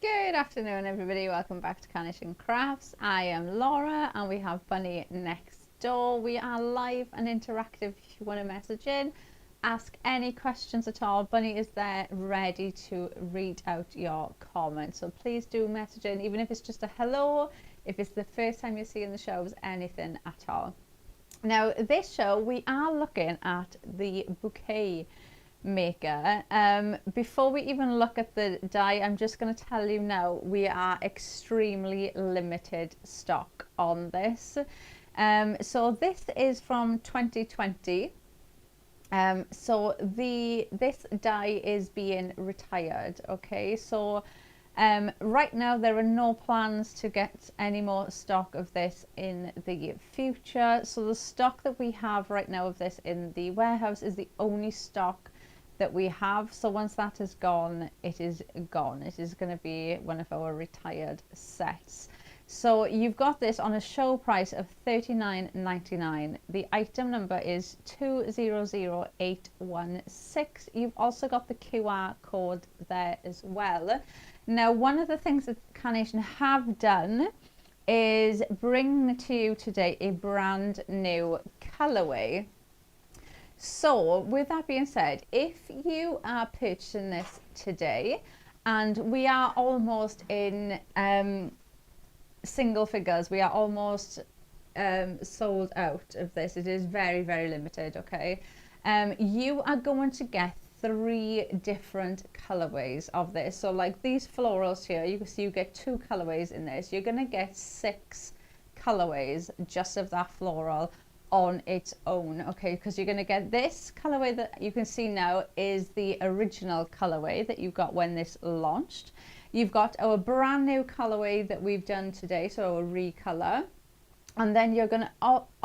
Good afternoon, everybody. Welcome back to Carnation and Crafts. I am Laura and we have Bunny next door. We are live and interactive. If you want to message in, ask any questions at all, Bunny is there ready to read out your comments. So please do message in, even if it's just a hello, if it's the first time you're seeing the shows, anything at all. Now, this show, we are looking at the Bouquet Maker. Before we even look at the die, I'm just going to tell you now, we are extremely limited stock on this. So this is from 2020. So this die is being retired. Okay, so right now there are no plans to get any more stock of this in the future. So the stock that we have right now of this in the warehouse is the only stock that we have. So once that is gone, it is gone. It is going to be one of our retired sets. So you've got this on a show price of $39.99. The item number is 200816. You've also got the QR code there as well. Now, one of the things that Carnation have done is bring to you today a brand new colorway. So with that being said, if you are purchasing this today, and we are almost in single figures, we are almost sold out of this. It is very, very limited. Okay, you are going to get 3 different colorways of this. So like these florals here, you can see you get 2 colorways in this. You're going to get 6 colorways just of that floral on its own. Okay, because you're going to get this colorway that you can see now is the original colorway that you got when this launched. You've got our brand new colorway that we've done today, so a recolor, and then you're going to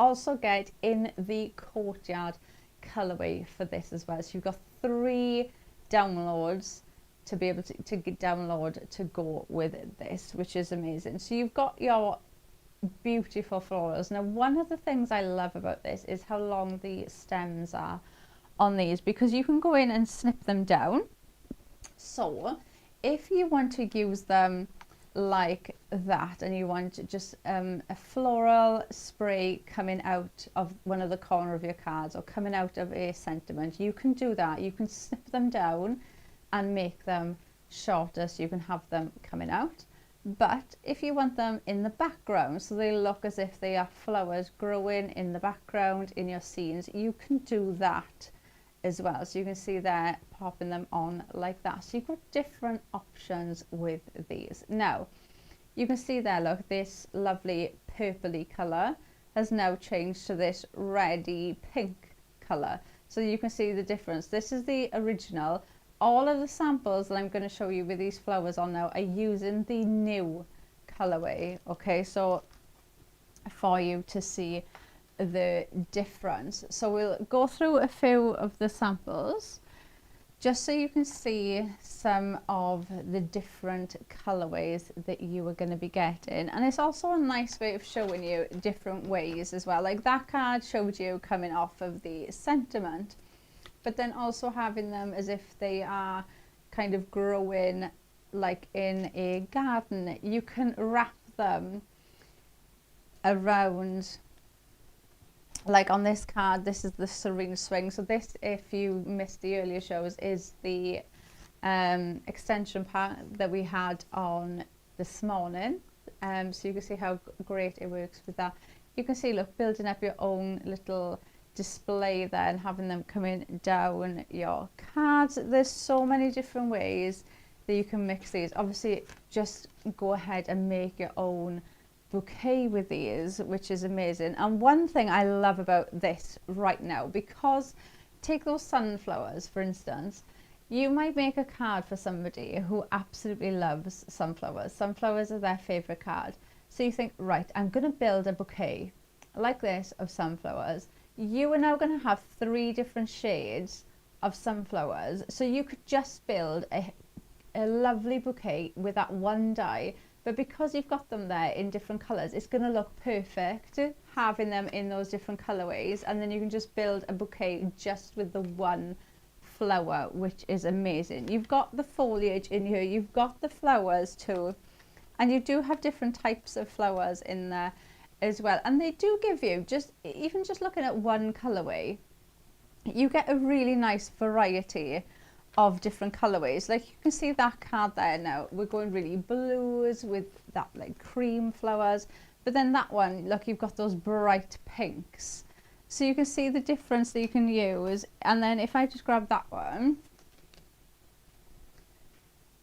also get in the courtyard colorway for this as well. So you've got 3 downloads to be able to download to go with this, which is amazing. So you've got your beautiful florals. Now, one of the things I love about this is how long the stems are on these, because you can go in and snip them down. So if you want to use them like that, and you want just a floral spray coming out of one of the corner of your cards or coming out of a sentiment, you can do that. You can snip them down and make them shorter so you can have them coming out. But if you want them in the background, so they look as if they are flowers growing in the background in your scenes, you can do that as well. So you can see there, popping them on like that. So you've got different options with these. Now, you can see there, look, this lovely purpley colour has now changed to this reddy pink colour. So you can see the difference. This is the original. All of the samples that I'm going to show you with these flowers on now are using the new colorway. Okay, so for you to see the difference. So we'll go through a few of the samples just so you can see some of the different colorways that you are going to be getting. And it's also a nice way of showing you different ways as well. Like that card showed you coming off of the sentiment, but then also having them as if they are kind of growing like in a garden. You can wrap them around, like on this card, this is the Serene Swing. So this, if you missed the earlier shows, is the extension pack that we had on this morning. So you can see how great it works with that. You can see, look, building up your own little display there and having them coming down your cards. There's so many different ways that you can mix these. Obviously, just go ahead and make your own bouquet with these, which is amazing. And one thing I love about this right now, because take those sunflowers for instance, you might make a card for somebody who absolutely loves sunflowers. Sunflowers are their favorite card. So you think, right, I'm going to build a bouquet like this of sunflowers. You are now going to have 3 different shades of sunflowers. So you could just build a lovely bouquet with that one die. But because you've got them there in different colours, it's going to look perfect having them in those different colourways. And then you can just build a bouquet just with the one flower, which is amazing. You've got the foliage in here, you've got the flowers too, and you do have different types of flowers in there as well. And they do give you, even just looking at one colorway, you get a really nice variety of different colorways. Like you can see that card there now, we're going really blues with that like cream flowers, but then that one, look, you've got those bright pinks. So you can see the difference that you can use. And then if I just grab that one,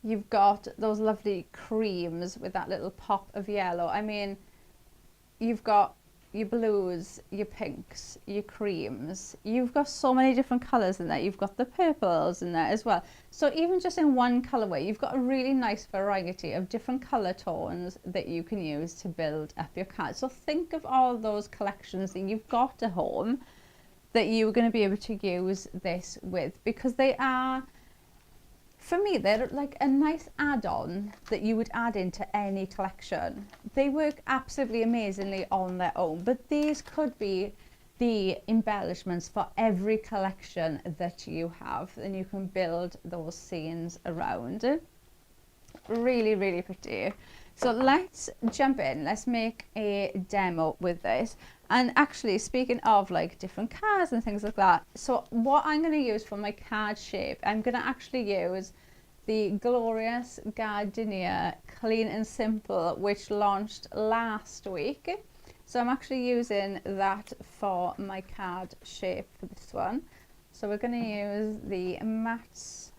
you've got those lovely creams with that little pop of yellow. I mean, you've got your blues, your pinks, your creams. You've got so many different colours in there. You've got the purples in there as well. So even just in one colourway, you've got a really nice variety of different colour tones that you can use to build up your card. So think of all those collections that you've got at home that you're going to be able to use this with, because they are, for me, they're like a nice add-on that you would add into any collection. They work absolutely amazingly on their own, but these could be the embellishments for every collection that you have, and you can build those scenes around. Really, really pretty. So let's jump in. Let's make a demo with this. And actually, speaking of like different cards and things like that, so what I'm going to use for my card shape, I'm going to actually use the Glorious Gardenia Clean and Simple, which launched last week. So I'm actually using that for my card shape for this one. So we're going to use the mats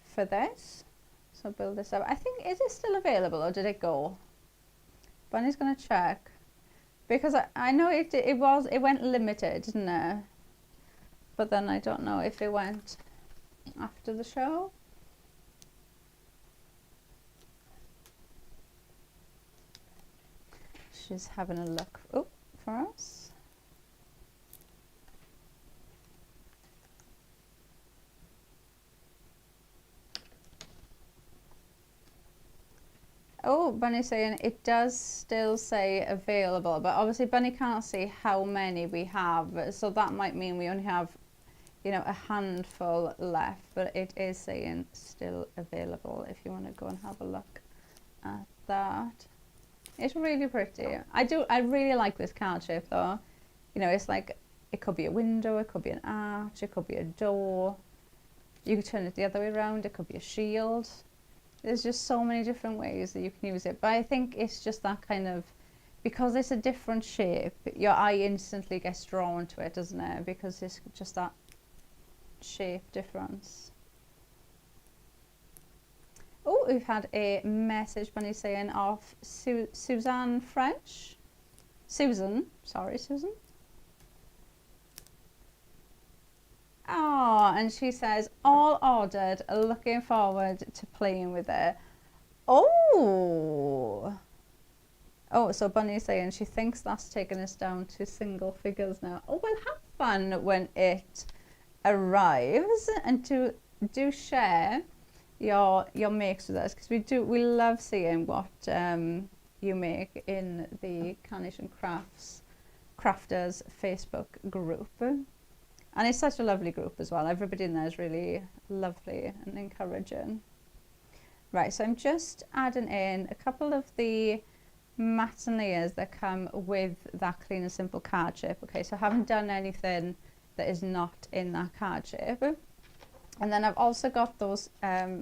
for this. So build this up. I think, is it still available or did it go? Bunny's going to check. Because I know it went limited, didn't it? But then I don't know if it went after the show. She's having a look for us. Oh, Bunny's saying it does still say available, but obviously Bunny can't see how many we have, so that might mean we only have, you know, a handful left, but it is saying still available if you want to go and have a look at that. It's really pretty. I really like this card shape though. You know, it's like, it could be a window, it could be an arch, it could be a door. You could turn it the other way around, it could be a shield. There's just so many different ways that you can use it, but I think it's just that kind of, because it's a different shape, your eye instantly gets drawn to it, doesn't it? Because it's just that shape difference. Oh, we've had a message, Bunny, saying off Suzanne French. Susan, sorry, Susan. Oh, and she says, all ordered, looking forward to playing with it. Oh, so Bunny's saying she thinks that's taken us down to single figures now. Oh, well, have fun when it arrives, and do share your makes with us, because we love seeing what you make in the Carnation Crafters Facebook group. And it's such a lovely group as well. Everybody in there is really lovely and encouraging. Right, so I'm just adding in a couple of the mats and layers that come with that Clean and Simple card shape. Okay, so I haven't done anything that is not in that card shape. And then I've also got those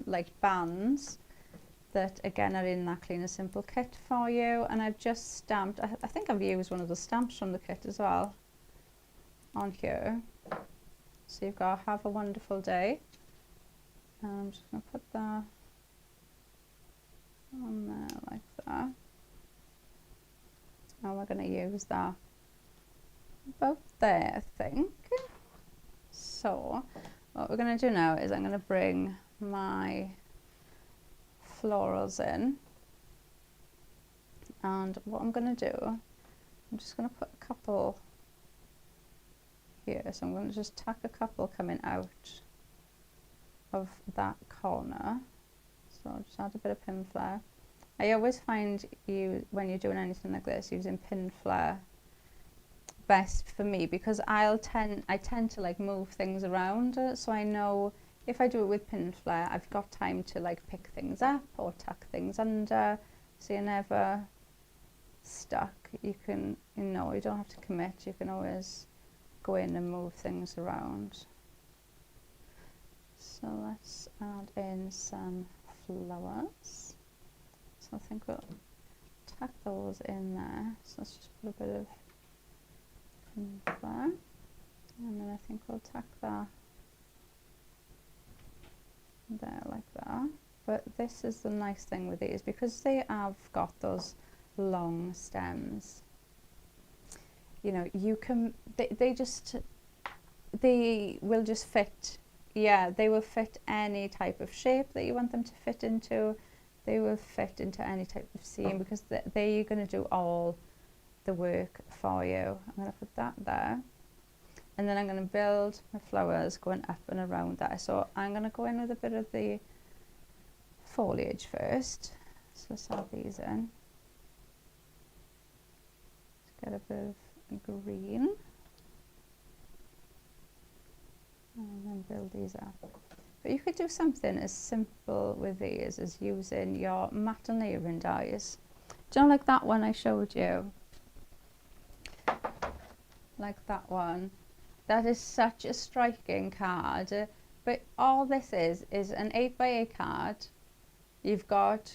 like bands that again are in that Clean and Simple kit for you. And I've just stamped, I think I've used one of the stamps from the kit as well on here. So you've got Have a Wonderful Day. And I'm just going to put that on there like that. And we're going to use that about there, I think. So what we're going to do now is I'm going to bring my florals in. And what I'm going to do, I'm just going to put a couple here. So I'm going to just tack a couple coming out of that corner. So I'll just add a bit of pin flare. I always find when you're doing anything like this, using pin flare best for me, because I tend to like move things around, so I know if I do it with pin and flare, I've got time to like pick things up or tuck things under, so you're never stuck. You can, you know, you don't have to commit, you can always go in and move things around. So let's add in some flowers. So I think we'll tuck those in there. So let's just put a bit of there, and then I think we'll tuck that there like that. But this is the nice thing with these, because they have got those long stems, you know, you can, they will just fit. Yeah, they will fit any type of shape that you want them to fit into. They will fit into any type of seam, because they're going to do all the work for you. I'm going to put that there, and then I'm going to build my flowers going up and around that. So I'm going to go in with a bit of the foliage first. So let's add these in. Let's get a bit of green, and then build these up. But you could do something as simple with these as using your matte and layering dies. Do you know, like that one I showed you? Like that one. That is such a striking card. But all this is an 8x8 card. You've got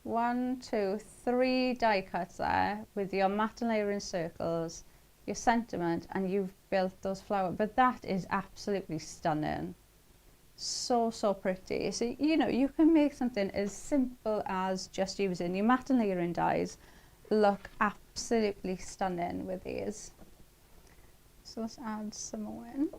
1, 2, 3 die cuts there with your matte and layering circles, your sentiment, and you've built those flowers. But that is absolutely stunning. So pretty. So, you know, you can make something as simple as just using your matte and layering dies look absolutely stunning with these. So let's add some more in.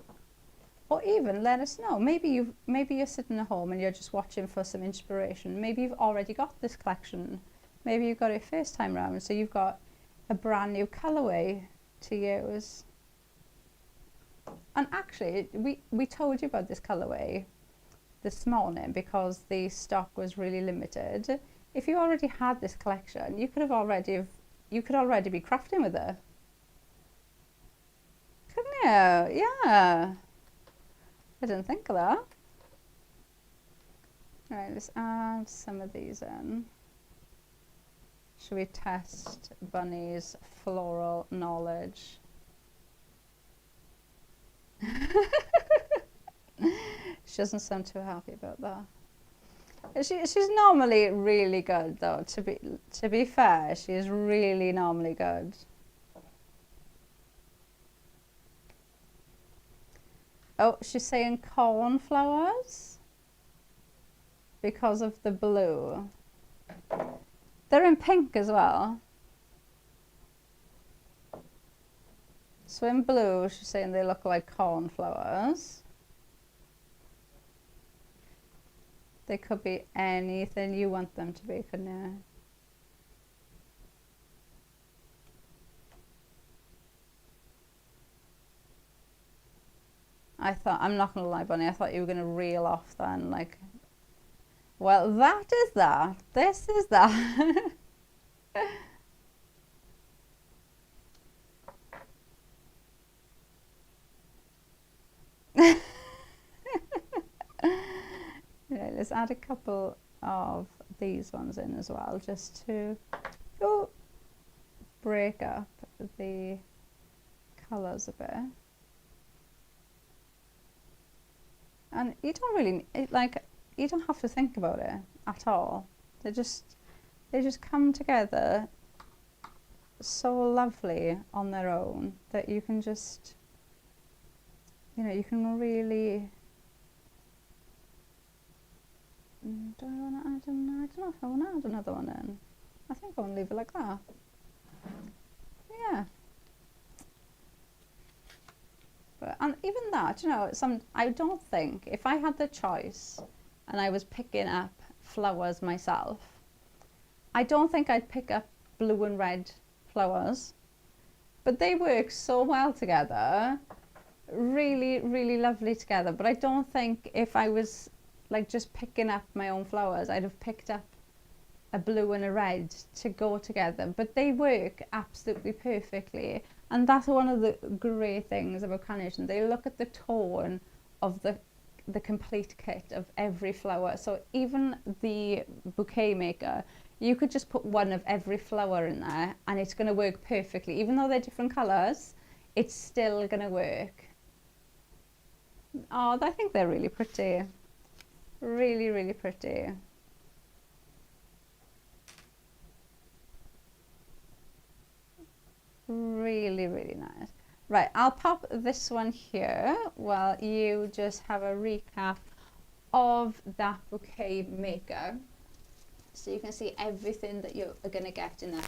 Or even let us know, maybe you're sitting at home and you're just watching for some inspiration. Maybe you've already got this collection. Maybe you've got it first time round, so you've got a brand new colorway to use. And actually, we told you about this colorway this morning because the stock was really limited. If you already had this collection, you could already be crafting with it. Couldn't you? Yeah. I didn't think of that. Right, let's add some of these in. Should we test Bunny's floral knowledge? She doesn't sound too happy about that. She's normally really good though, to be fair, she is really normally good. Oh, she's saying cornflowers because of the blue. They're in pink as well. So in blue, she's saying they look like cornflowers. They could be anything you want them to be, couldn't you? I thought, I'm not going to lie, Bunny, I thought you were going to reel off then, like, well, that is that. This is that. Right, let's add a couple of these ones in as well, just to break up the colours a bit. And you don't really, you don't have to think about it at all. They just come together so lovely on their own that you can just, you know, you can really. Do I want to add another? I don't know if I want to add another one in. I think I want to leave it like that. Yeah. But, and even that, you know, I don't think, if I had the choice and I was picking up flowers myself, I don't think I'd pick up blue and red flowers. But they work so well together, really, really lovely together. But I don't think if I was like just picking up my own flowers, I'd have picked up a blue and a red to go together. But they work absolutely perfectly. And that's one of the great things about carnation. They look at the tone of the complete kit of every flower. So even the Bouquet Maker, you could just put one of every flower in there and it's going to work perfectly. Even though they're different colours, it's still going to work. Oh, I think they're really pretty. Really, really pretty. Really, really nice. Right, I'll pop this one here while you just have a recap of that Bouquet Maker, so you can see everything that you're going to get in there.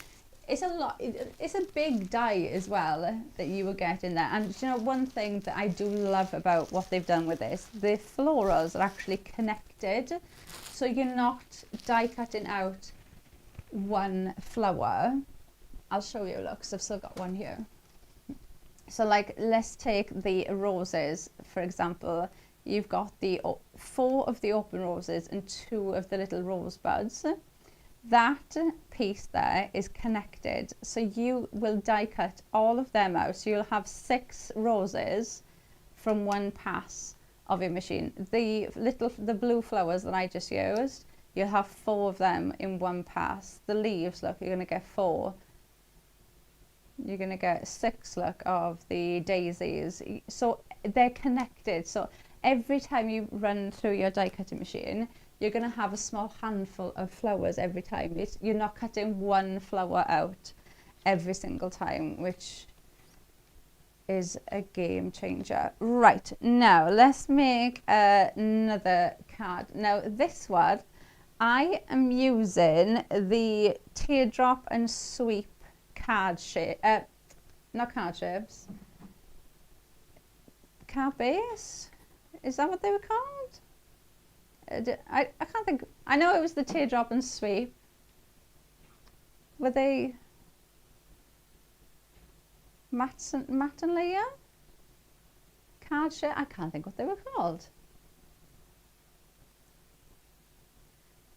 It's a lot, it's a big die as well that you will get in there. And you know, one thing that I do love about what they've done with this, the florals are actually connected, so you're not die cutting out one flower. I'll show you, look, so I've still got one here. So like, let's take the roses, for example. You've got the 4 of the open roses and 2 of the little rosebuds. That piece there is connected, so you will die cut all of them out. So you'll have 6 roses from one pass of your machine. The blue flowers that I just used, you'll have 4 of them in one pass. The leaves, look, you're going to get 4. You're going to get 6, look, of the daisies. So they're connected. So every time you run through your die cutting machine, you're going to have a small handful of flowers every time. You're not cutting one flower out every single time, which is a game changer. Right, now let's make another card. Now this one, I am using the teardrop and sweep card shape, not card shapes, card base, is that what they were called? I can't think. I know it was the teardrop and sweep. Were they Matt and Leah? Card shape? I can't think what they were called.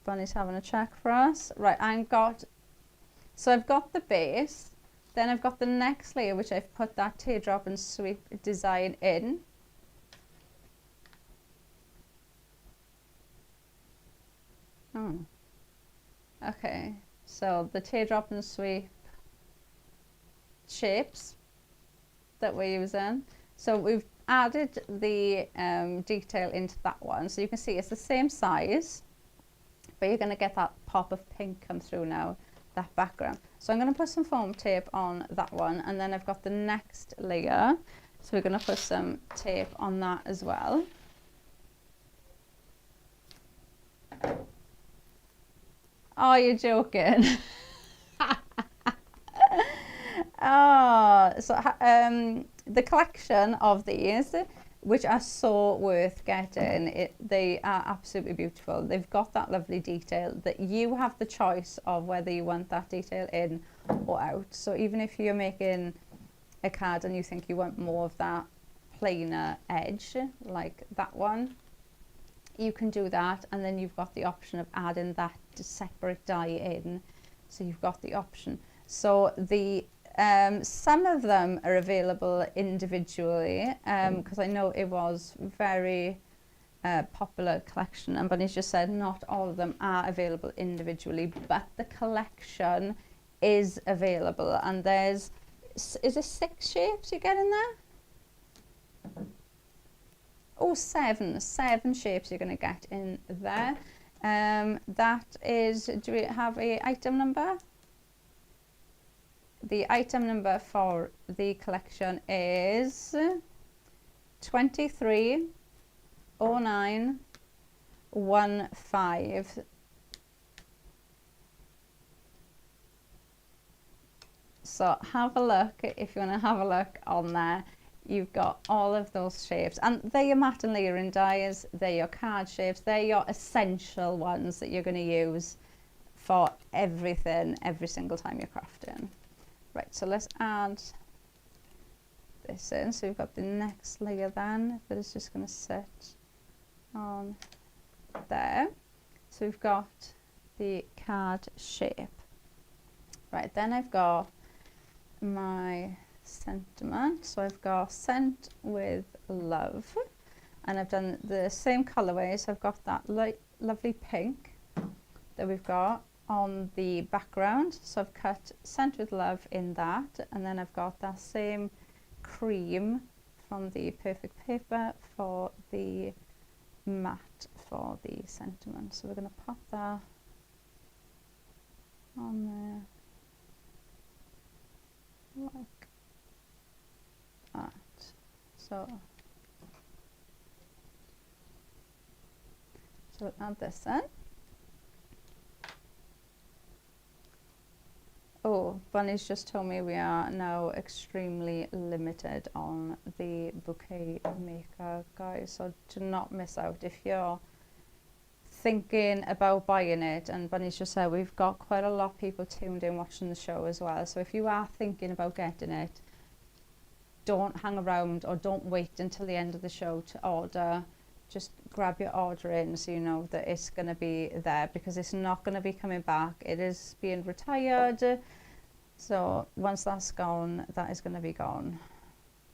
Bunny's having a check for us. Right, I've got the base, then I've got the next layer which I've put that teardrop and sweep design in. Oh. Okay, so the teardrop and sweep shapes that we're using. So we've added the detail into that one. So you can see it's the same size, but you're going to get that pop of pink come through now, that background. So I'm going to put some foam tape on that one, and then I've got the next layer. So we're going to put some tape on that as well. Oh, you're joking. Oh, so the collection of these, which are so worth getting, they are absolutely beautiful. They've got that lovely detail that you have the choice of whether you want that detail in or out. So even if you're making a card and you think you want more of that plainer edge, like that one, you can do that, and then you've got the option of adding that separate die in. So you've got the option. So the some of them are available individually, because I know it was very popular collection, and Bunny's just said not all of them are available individually, but the collection is available, and there's, is it 6 shapes you get in there? Oh, 7 shapes you're going to get in there. That is, do we have a item number? The item number for the collection is 230915. So have a look if you want to have a look on there. You've got all of those shapes, and they're your matte and layering dies, they're your card shapes, they're your essential ones that you're going to use for everything, every single time you're crafting. Right, so let's add this in. So we've got the next layer then that is just going to sit on there. So we've got the card shape. Right, then I've got my sentiment. So I've got Scent with Love, and I've done the same colourway. So I've got that light, lovely pink that we've got on the background. So I've cut Scent with Love in that, and then I've got that same cream from the Perfect Paper for the matte for the sentiment. So we're going to pop that on there like that. So add this in. Oh, Bunny's just told me we are now extremely limited on the Bouquet Maker, guys, so do not miss out. If you're thinking about buying it, and Bunny's just said we've got quite a lot of people tuned in watching the show as well, so if you are thinking about getting it, don't hang around or don't wait until the end of the show to order. Just grab your order in so you know that it's going to be there, because it's not going to be coming back. It is being retired, so once that's gone, that is going to be gone.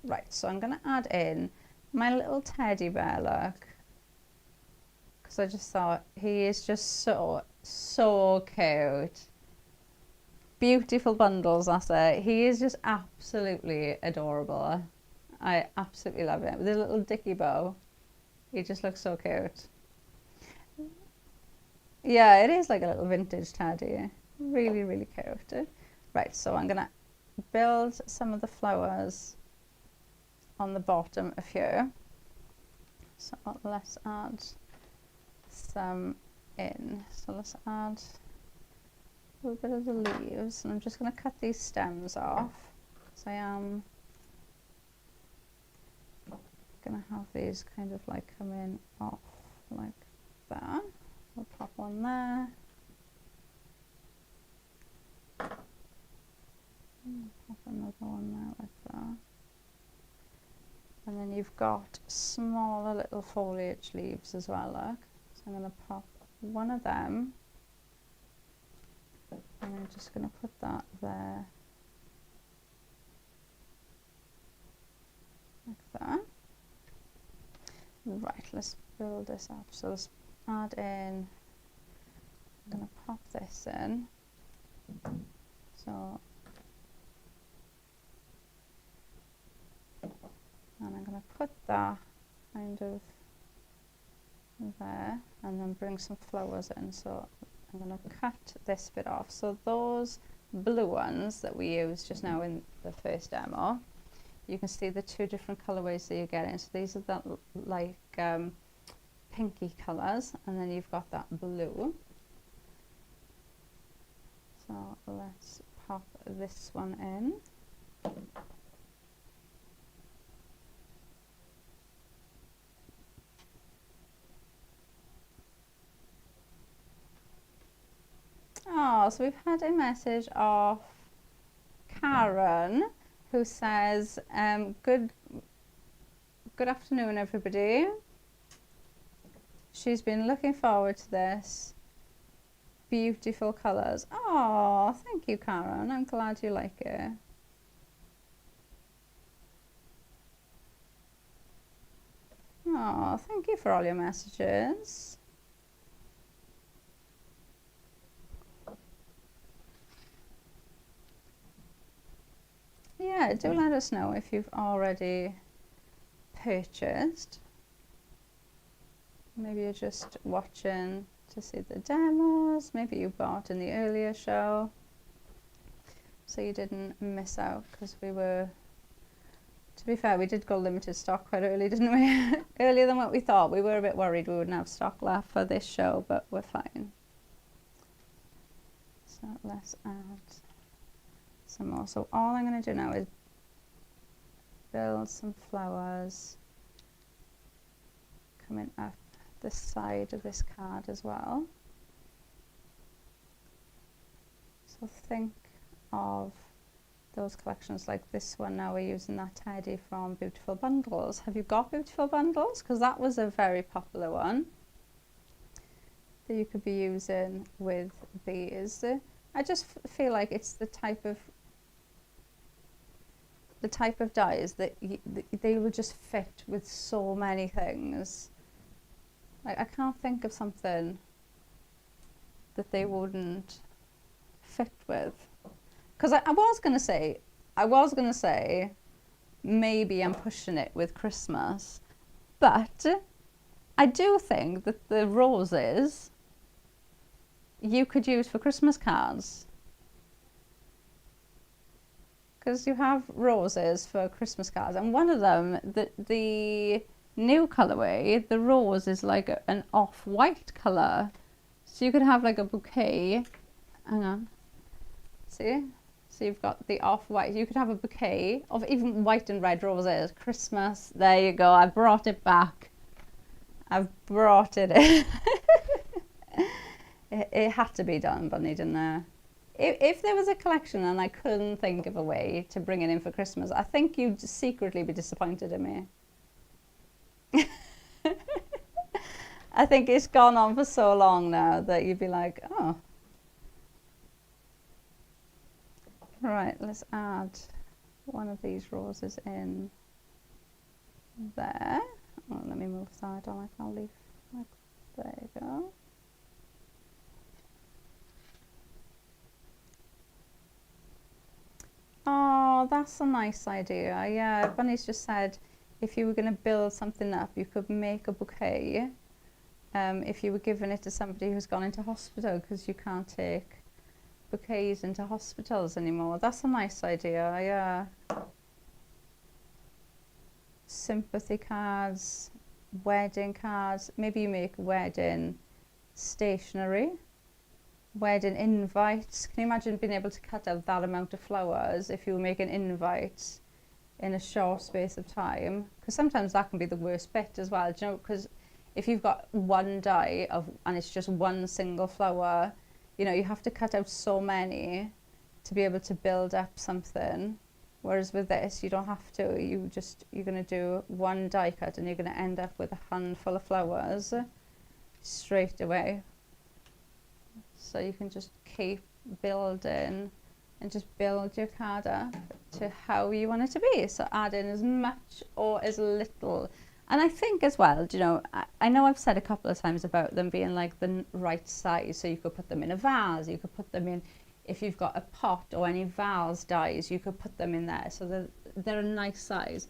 Right, so I'm going to add in my little teddy bear look, because I just thought he is just so cute. Beautiful bundles, that's it. He is just absolutely adorable. I absolutely love it, with a little dicky bow. He just looks so cute. Yeah, it is like a little vintage teddy. Really, really cute. Right, so I'm going to build some of the flowers on the bottom of here. So let's add some in. So let's add a little bit of the leaves. And I'm just going to cut these stems off. So I am going to have these kind of like coming off like that. We'll pop one there. Pop another one there like that. And then you've got smaller little foliage leaves as well, look. So I'm going to pop one of them. And I'm just going to put that there. Like that. Right, let's build this up. So let's add in, I'm going to pop this in. So, and I'm going to put that kind of there, and then bring some flowers in. So I'm going to cut this bit off. So those blue ones that we used just now in the first demo, you can see the two different colorways that you're getting. So these are that like pinky colors, and then you've got that blue. So let's pop this one in. Oh, so we've had a message of Karen, who says, good afternoon, everybody. She's been looking forward to this. Beautiful colours. Oh, thank you, Karen. I'm glad you like it. Oh, thank you for all your messages. Yeah, do let us know if you've already purchased. Maybe you're just watching to see the demos. Maybe you bought in the earlier show, so you didn't miss out, because we were, to be fair, we did go limited stock quite early, didn't we? Earlier than what we thought. We were a bit worried we wouldn't have stock left for this show, but we're fine. So let's add some more. So all I'm going to do now is build some flowers coming up the side of this card as well. So think of those collections like this one. Now we're using that teddy from Beautiful Bundles. Have you got Beautiful Bundles? Because that was a very popular one that you could be using with these. I just feel like it's the type of the type of dies that they will just fit with so many things. Like, I can't think of something that they wouldn't fit with. Because I was going to say, maybe I'm pushing it with Christmas, but I do think that the roses you could use for Christmas cards. Because you have roses for Christmas cards, and one of them, the new colourway, the rose is like an off-white colour. So you could have like a bouquet. Hang on. See? So you've got the off-white. You could have a bouquet of even white and red roses. Christmas. There you go. I brought it back. I've brought it in. It had to be done, Bunny, didn't it? If there was a collection and I couldn't think of a way to bring it in for Christmas, I think you'd secretly be disappointed in me. I think it's gone on for so long now that you'd be like, oh. Right, let's add one of these roses in there. Oh, let me move that on. I'll leave. There you go. Oh, that's a nice idea. Yeah, Bunny's just said if you were going to build something up, you could make a bouquet if you were giving it to somebody who's gone into hospital, because you can't take bouquets into hospitals anymore. That's a nice idea, yeah. Sympathy cards, wedding cards. Maybe you make wedding stationery. Wedding invites. Can you imagine being able to cut out that amount of flowers if you were making invites in a short space of time? Because sometimes that can be the worst bit as well, do you know, because if you've got one die and it's just one single flower, you know, you have to cut out so many to be able to build up something. Whereas with this, you don't have to. You're going to do one die cut and you're going to end up with a handful of flowers straight away. So you can just keep building and just build your card up to how you want it to be. So add in as much or as little. And I think as well, you know, I know I've said a couple of times about them being like the right size. So you could put them in a vase, you could put them in, if you've got a pot or any vase dies, you could put them in there. So they're a nice size.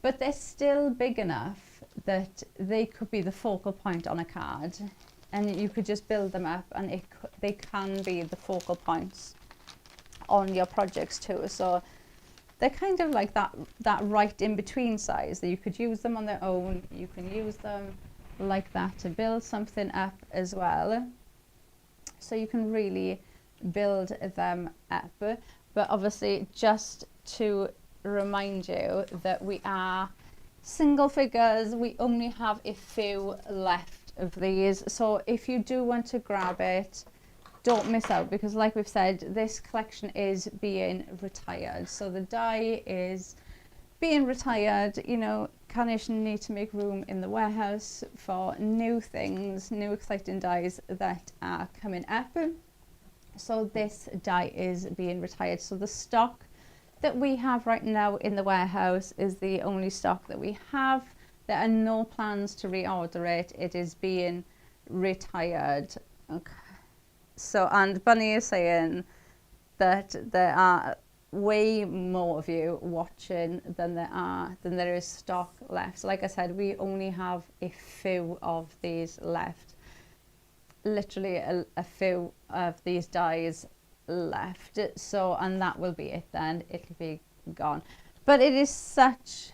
But they're still big enough that they could be the focal point on a card. And you could just build them up, and they can be the focal points on your projects too. So they're kind of like that right in between size, that you could use them on their own. You can use them like that to build something up as well. So you can really build them up. But obviously, just to remind you that we are single figures, we only have a few left of these. So if you do want to grab it, don't miss out, because like we've said, this collection is being retired. So the die is being retired. You know, Carnation need to make room in the warehouse for new things, new exciting dies that are coming up. So this die is being retired. So the stock that we have right now in the warehouse is the only stock that we have. There are no plans to reorder it. It is being retired. Okay. So, and Bunny is saying that there are way more of you watching than there is stock left. So like I said, we only have a few of these left. Literally a few of these dies left. So, and that will be it then. It'll be gone. But it is such...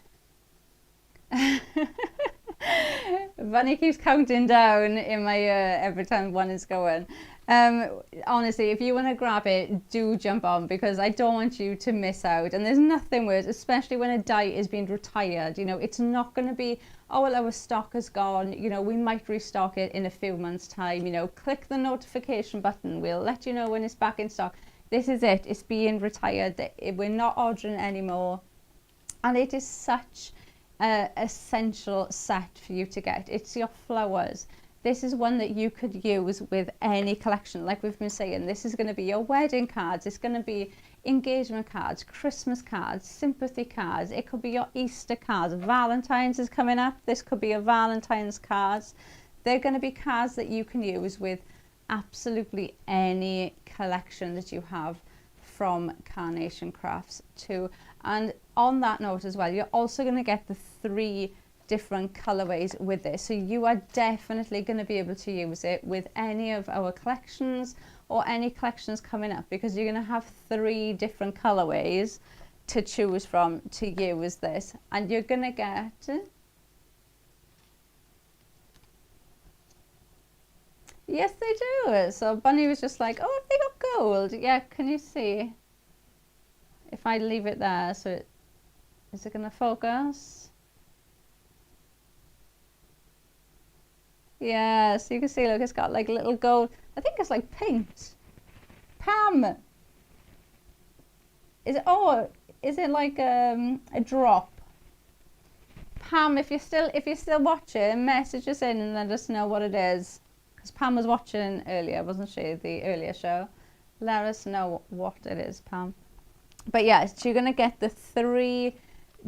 Bunny keeps counting down in my ear every time one is going. Honestly, if you want to grab it, do jump on, because I don't want you to miss out. And there's nothing worse, especially when a die is being retired. You know, it's not going to be, oh, well, our stock is gone. You know, we might restock it in a few months' time. You know, click the notification button. We'll let you know when it's back in stock. This is it. It's being retired. We're not ordering anymore. And it is such an essential set for you to get. It's your flowers. This is one that you could use with any collection. Like we've been saying, this is going to be your wedding cards. It's going to be engagement cards, Christmas cards, sympathy cards. It could be your Easter cards. Valentine's is coming up. This could be a Valentine's cards. They're going to be cards that you can use with absolutely any collection that you have from Carnation Crafts too. And on that note as well, you're also going to get the 3 different colorways with this, so you are definitely going to be able to use it with any of our collections or any collections coming up, because you're going to have 3 different colorways to choose from to use this. And you're going to get, yes they do. So Bunny was just like, oh, have they got gold? Yeah, can you see if I leave it there? So is it going to focus? Yeah, so you can see, look, it's got like little gold. I think it's like paint. Pam, is it? Oh, is it like a drop? Pam, if you're still watching, message us in and let us know what it is. Because Pam was watching earlier, wasn't she? The earlier show. Let us know what it is, Pam. But yeah, so you're gonna get the 3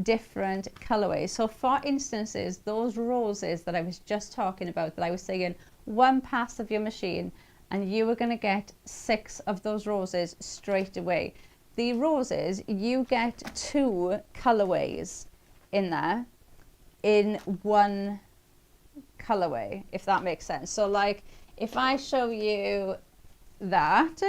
different colorways. So for instances, those roses that I was just talking about, that I was saying 1 pass of your machine and you were going to get 6 of those roses straight away. The roses, you get 2 colorways in there in 1 colorway, if that makes sense. So like if I show you that,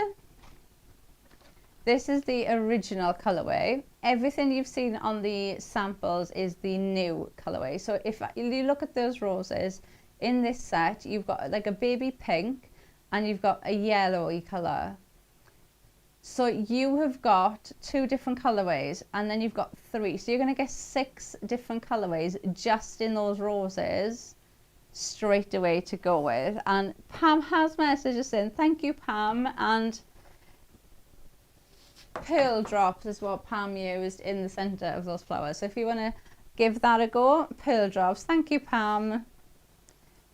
this is the original colorway. Everything you've seen on the samples is the new colorway. So if you look at those roses in this set, you've got like a baby pink and you've got a yellowy color. So you have got 2 different colorways and then you've got 3. So you're going to get 6 different colorways just in those roses straight away to go with. And Pam has messages in. Thank you, Pam. And pearl drops is what Pam used in the center of those flowers. So if you want to give that a go, pearl drops. Thank you, Pam.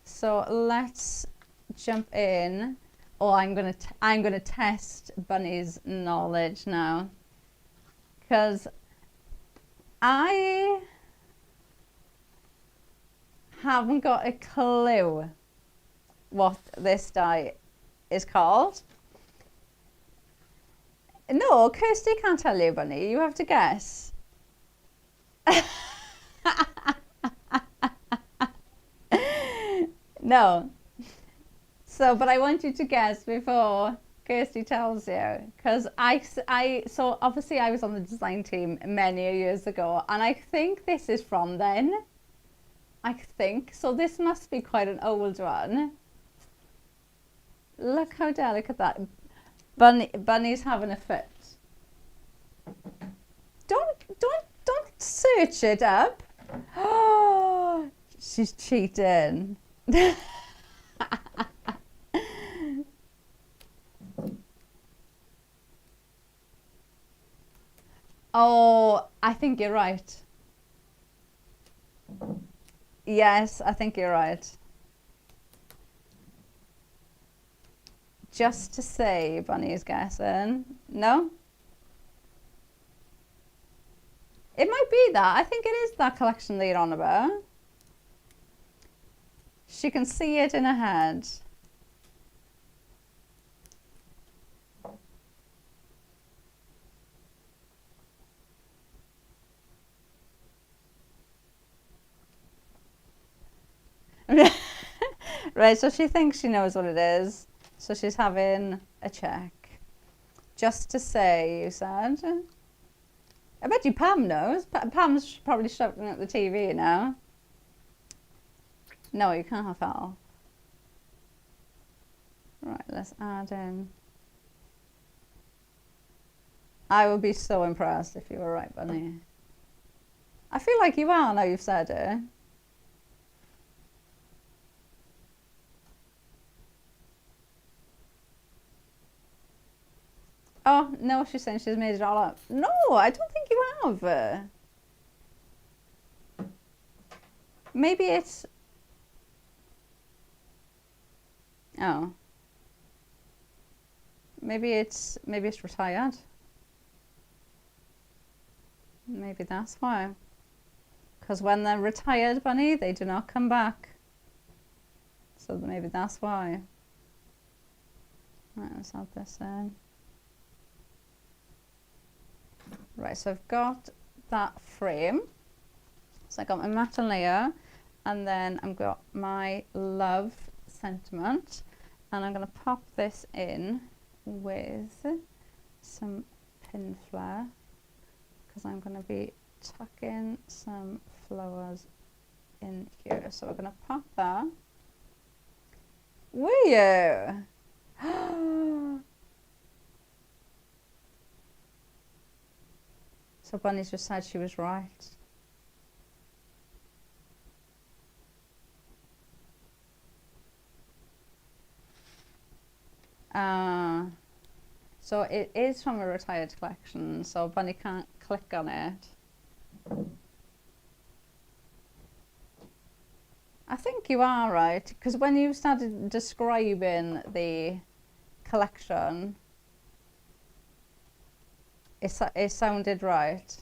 So let's jump in. Oh, I'm gonna test Bunny's knowledge now, because I haven't got a clue what this dye is called. No, Kirsty can't tell you, Bunny. You have to guess. No. So, but I want you to guess before Kirsty tells you, because so obviously I was on the design team many years ago, and I think this is from then. I think. So this must be quite an old one. Look how delicate that. Bunny's having a fit. Don't search it up. Oh, she's cheating. Oh, I think you're right. Yes, I think you're right. Just to say, Bunny's guessing. No? It might be that. I think it is that collection that you're on about. She can see it in her head. Right, so she thinks she knows what it is. So she's having a check. Just to say, you said. I bet you Pam knows. Pam's probably shouting at the TV now. No, you can't have that off. Right, let's add in. I would be so impressed if you were right, Bunny. I feel like you are now you've said it. Oh, no, she's saying she's made it all up. No, I don't think you have. Maybe it's... Oh. Maybe it's retired. Maybe that's why. Because when they're retired, Bunny, they do not come back. So maybe that's why. Right, let's add this in. Right, so I've got that frame. So I got my matte layer, and then I've got my love sentiment, and I'm going to pop this in with some pin flare, because I'm going to be tucking some flowers in here. So we're going to pop that. Were you? So Bunny's just said she was right. So it is from a retired collection, so Bunny can't click on it. I think you are right, because when you started describing the collection, it sounded right.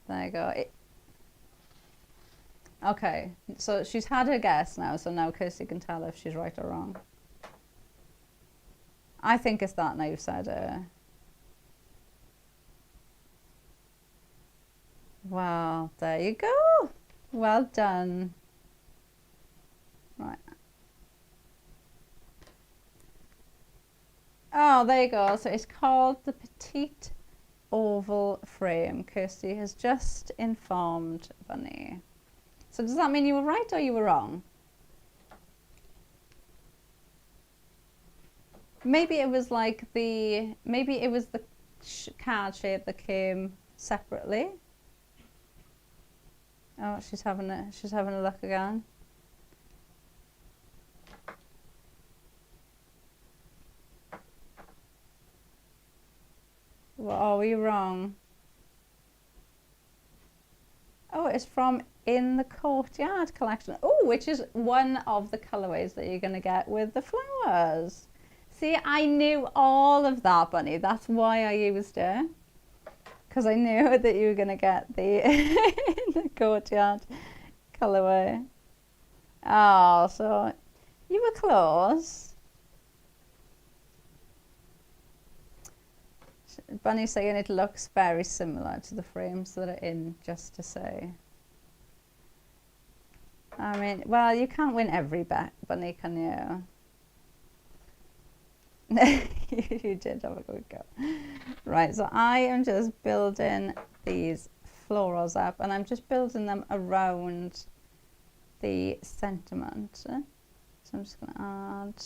There you go. Okay, so she's had her guess now, so now Kirsty can tell if she's right or wrong. I think it's that now you've said it. Well, there you go. Well done. Right. Oh, there you go. So it's called the Petite Oval Frame. Kirsty has just informed Bunny. So does that mean you were right or you were wrong? Maybe it was like maybe it was the card shape that came separately. Oh, she's having a look again. Well, oh, were you wrong? Oh, it's from In the Courtyard collection. Oh, which is one of the colorways that you're going to get with the flowers. See, I knew all of that, Bunny. That's why I used it. Because I knew that you were going to get the In the Courtyard colorway. Oh, so you were close. Bunny's saying it looks very similar to the frames that are in Just to Say. I mean, well, you can't win every bet, Bunny, can you? You did have a good go. Right, so I am just building these florals up, and I'm just building them around the sentiment. So I'm just going to add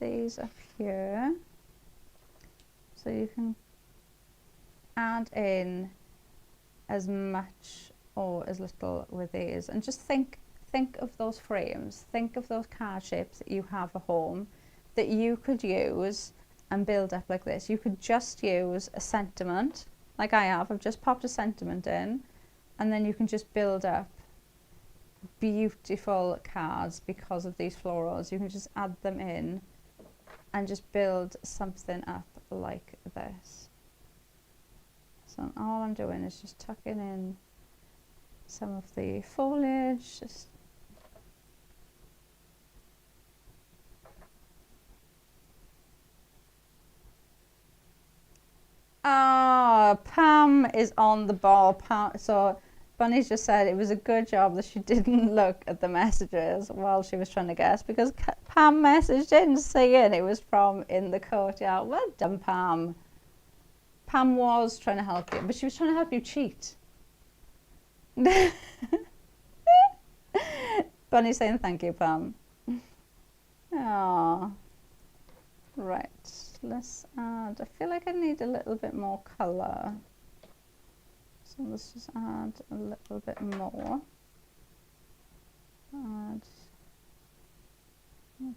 these up here. So you can add in as much or as little with these, and just think of those frames, think of those card shapes that you have at home that you could use and build up like this. You could just use a sentiment like I have. I've just popped a sentiment in, and then you can just build up beautiful cards because of these florals. You can just add them in and just build something up like this. So all I'm doing is just tucking in some of the foliage. Ah, Pam is on the ball. So Bunny's just said it was a good job that she didn't look at the messages while she was trying to guess, because Pam messaged in saying it was from In the Courtyard. Well done, Pam. Pam was trying to help you, but she was trying to help you cheat. Bunny's saying thank you, Pam. Oh, right. Let's add, I feel like I need a little bit more colour. So let's just add a little bit more. I'll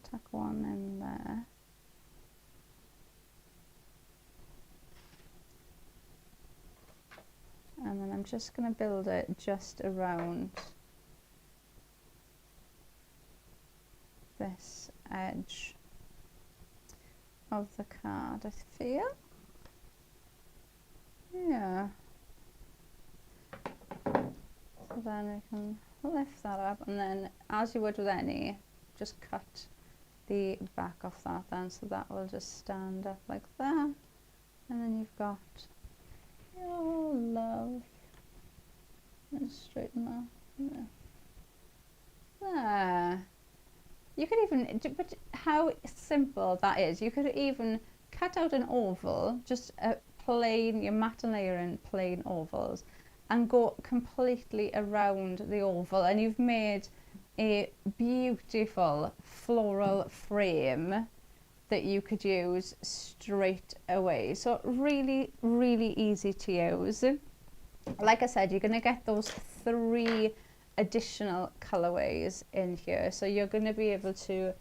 tuck one in there. And then I'm just going to build it just around this edge of the card, I feel. Yeah. So then we can lift that up, and then as you would with any, just cut the back off that then, so that will just stand up like that, and then you've got your love. Let's straighten that. There. You could even, but how simple that is. You could even cut out an oval, just a plain, your matte layering plain ovals, and go completely around the oval, and you've made a beautiful floral frame that you could use straight away. So really, really easy to use. Like I said, you're going to get those 3 additional colorways in here, so you're going to be able to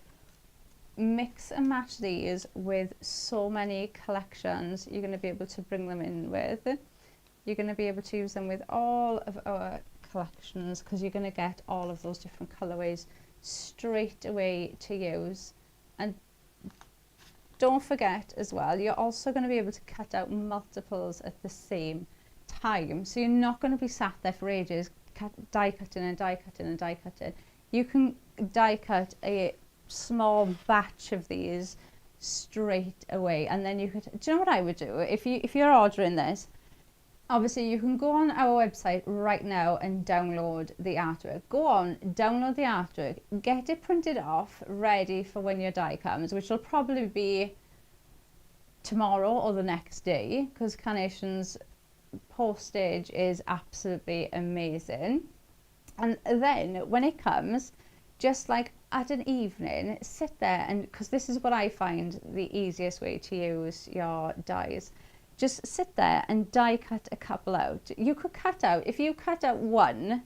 mix and match these with so many collections you're going to be able to bring them in with. You're going to be able to use them with all of our collections, because you're going to get all of those different colorways straight away to use. And don't forget as well, you're also going to be able to cut out multiples at the same time, so you're not going to be sat there for ages die cutting and die cutting and die cutting. You can die cut a small batch of these straight away, and then you could, do you know what I would do if you're ordering this? Obviously you can go on our website right now and download the artwork. Go on, download the artwork, get it printed off, ready for when your die comes, which will probably be tomorrow or the next day, because Carnation's postage is absolutely amazing. And then when it comes, just like at an evening, sit there, and because this is what I find the easiest way to use your dies, just sit there and die cut a couple out. You could cut out, if you cut out one,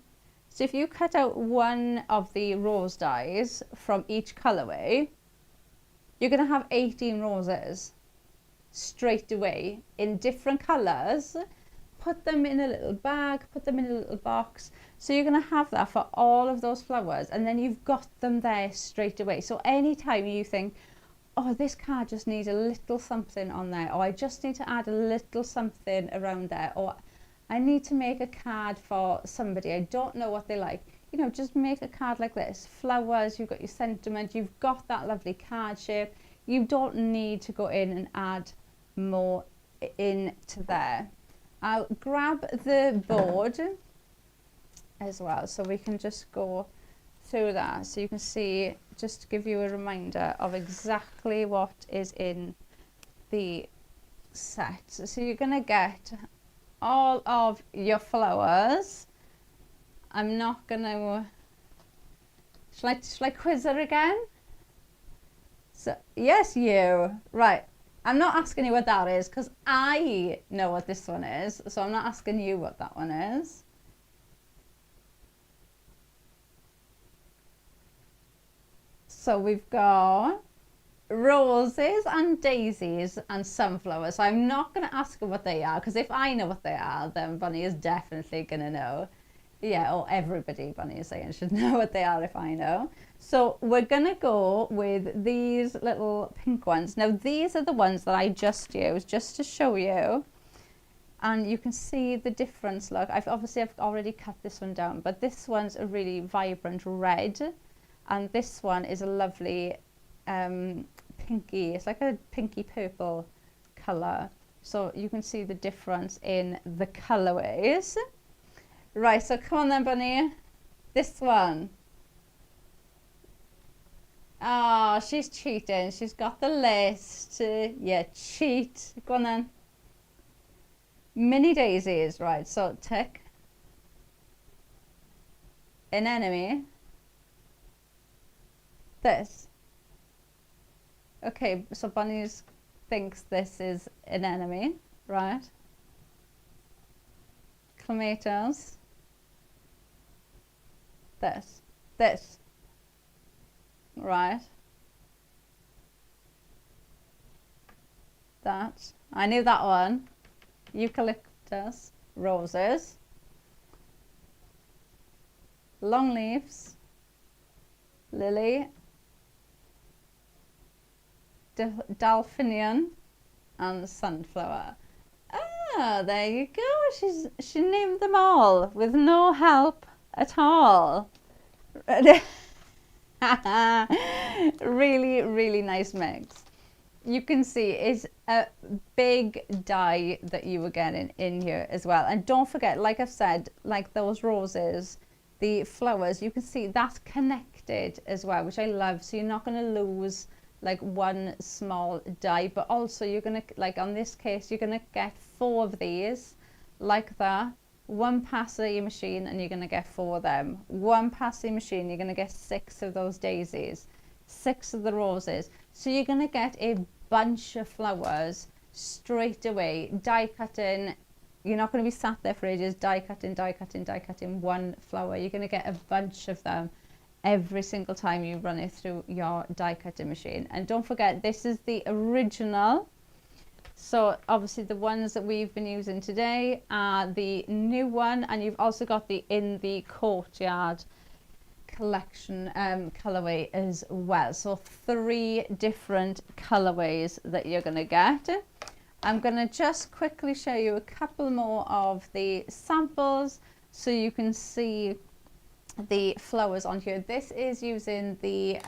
so if you cut out one of the rose dies from each colorway, you're going to have 18 roses straight away in different colors. Put them in a little bag, put them in a little box. So you're going to have that for all of those flowers, and then you've got them there straight away. So anytime you think, oh, this card just needs a little something on there, or I just need to add a little something around there, or I need to make a card for somebody, I don't know what they like, you know, just make a card like this. Flowers, you've got your sentiment, you've got that lovely card shape. You don't need to go in and add more into there. I'll grab the board as well, so we can just go through that, so you can see, just to give you a reminder of exactly what is in the set. So you're going to get all of your flowers. I'm not going to, shall I quiz her again? So yes, you, right. I'm not asking you what that is, because I know what this one is, so I'm not asking you what that one is. So we've got roses and daisies and sunflowers. So I'm not going to ask her what they are, because if I know what they are, then Bunny is definitely going to know. Yeah, or everybody, Bunny is saying, should know what they are if I know. So we're going to go with these little pink ones. Now, these are the ones that I just used, just to show you. And you can see the difference. Look, I've already cut this one down, but this one's a really vibrant red. And this one is a lovely pinky, it's like a pinky purple colour. So you can see the difference in the colourways. Right, so come on then, Bunny. This one. Oh, she's cheating. She's got the list. Yeah, cheat. Go on then. Mini daisies, right, so tick. An enemy. This. Okay, so Bunny thinks this is an enemy, right? Clematis. This. Right. That. I knew that one. Eucalyptus. Roses. Long leaves. Lily. Delphinium and sunflower. Ah, there you go. She named them all with no help at all. Really, really nice mix. You can see it's a big die that you were getting in here as well. And don't forget, like I've said, like those roses, the flowers, you can see that's connected as well, which I love. So you're not going to lose like one small die, but also you're going to, like on this case, you're going to get 4 of these like that. One pass of your machine and you're going to get 4 of them. One pass of your machine, you're going to get 6 of those daisies, 6 of the roses. So you're going to get a bunch of flowers straight away. Die cutting, you're not going to be sat there for ages, die cutting one flower. You're going to get a bunch of them every single time you run it through your die cutting machine. And don't forget, this is the original. So obviously the ones that we've been using today are the new one, and you've also got the In the Courtyard collection colorway as well. So 3 different colorways that you're going to get. I'm going to just quickly show you a couple more of the samples so you can see the flowers on here. This is using the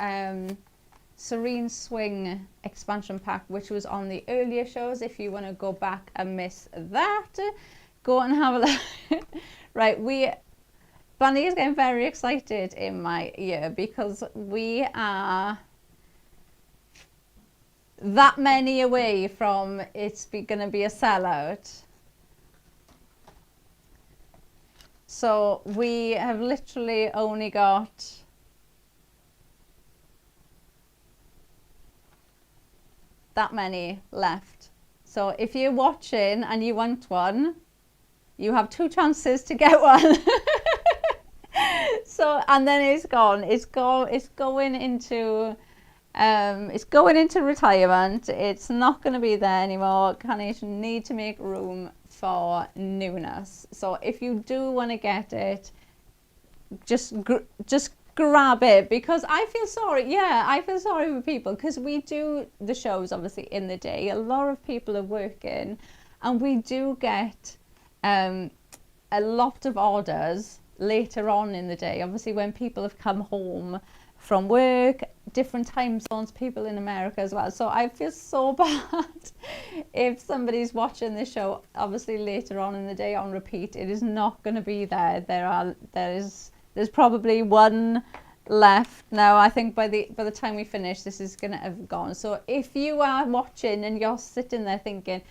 Serene Swing expansion pack, which was on the earlier shows. If you want to go back and miss that, go and have a look. Right, Bunny is getting very excited in my ear because we are that many away from it's going to be a sellout. So we have literally only got that many left. So if you're watching and you want one, you have 2 chances to get one. So, and then it's gone. It's going into retirement. It's not going to be there anymore. Carnation need to make room for newness. So if you do want to get it, just grab it, because I feel sorry. Yeah, I feel sorry for people because we do the shows obviously in the day. A lot of people are working, and we do get a lot of orders later on in the day, obviously when people have come home from work, different time zones, people in America as well. So I feel so bad if somebody's watching this show obviously later on in the day on repeat. It is not going to be there. There's probably one left now. I think by the time we finish, this is going to have gone. So if you are watching and you're sitting there thinking,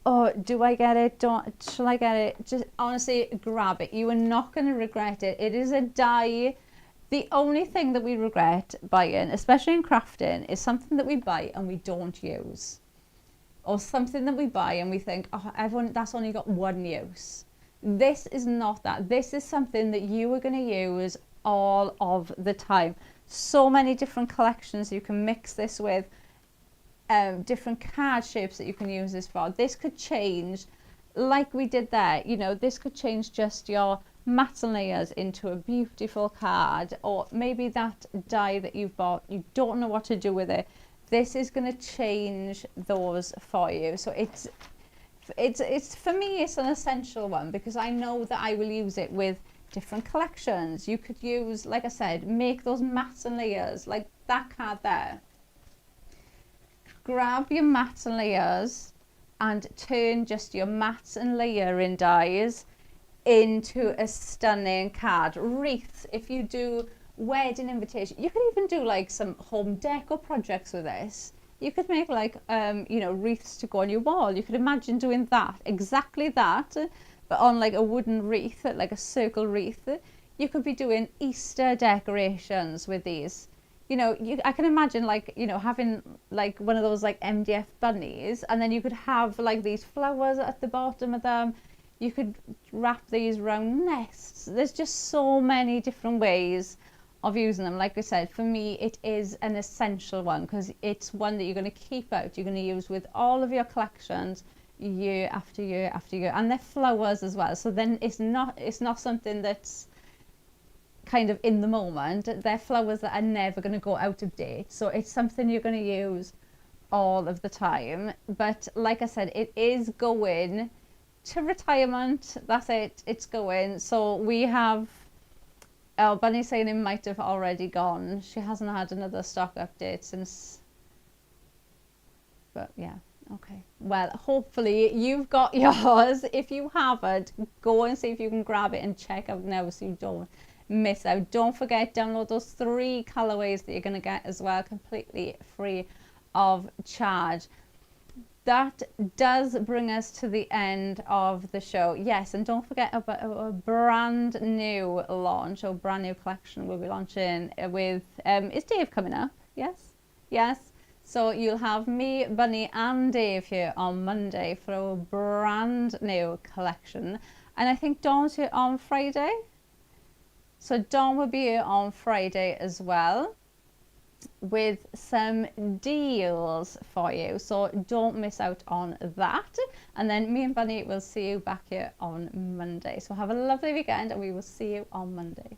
oh, do I get it? Shall I get it? Just honestly grab it. You are not going to regret it. It is a die. The only thing that we regret buying, especially in crafting, is something that we buy and we don't use. Or something that we buy and we think, oh, that's only got one use. This is not that. This is something that you are going to use all of the time. So many different collections you can mix this with. Different card shapes that you can use this for. This could change, like we did there, you know, this could change just your mats and layers into a beautiful card, or maybe that die that you've bought, you don't know what to do with it. This is going to change those for you. So it's for me, it's an essential one because I know that I will use it with different collections. You could use, like I said, make those mats and layers like that card there. Grab your mats and layers and turn just your mats and layering dies into a stunning card. Wreaths, if you do wedding invitation, you could even do like some home deco projects with this. You could make like you know, wreaths to go on your wall. You could imagine doing that, exactly that, but on like a wooden wreath, like a circle wreath. You could be doing Easter decorations with these. You know, I can imagine like, you know, having like one of those like MDF bunnies, and then you could have like these flowers at the bottom of them. You could wrap these round nests. There's just so many different ways of using them. Like I said, for me, it is an essential one because it's one that you're going to keep out. You're going to use with all of your collections year after year after year. And they're flowers as well. So then it's not something that's kind of in the moment. They're flowers that are never going to go out of date. So it's something you're going to use all of the time. But like I said, it is going to retirement. That's it. It's going. So we have. Oh, Bunny's saying it might have already gone. She hasn't had another stock update since. But yeah. Okay. Well, hopefully you've got yours. If you haven't, go and see if you can grab it and check out now so you don't miss out. Don't forget, download those 3 colorways that you're going to get as well, completely free of charge. That does bring us to the end of the show. Yes, and don't forget about a brand new launch or brand new collection we'll be launching with, is Dave coming up? Yes? Yes. So you'll have me, Bunny and Dave here on Monday for a brand new collection. And I think Dawn's here on Friday. So Dawn will be here on Friday as well, with some deals for you, so don't miss out on that. And then me and Bunny will see you back here on Monday. So have a lovely weekend and we will see you on Monday. Bye.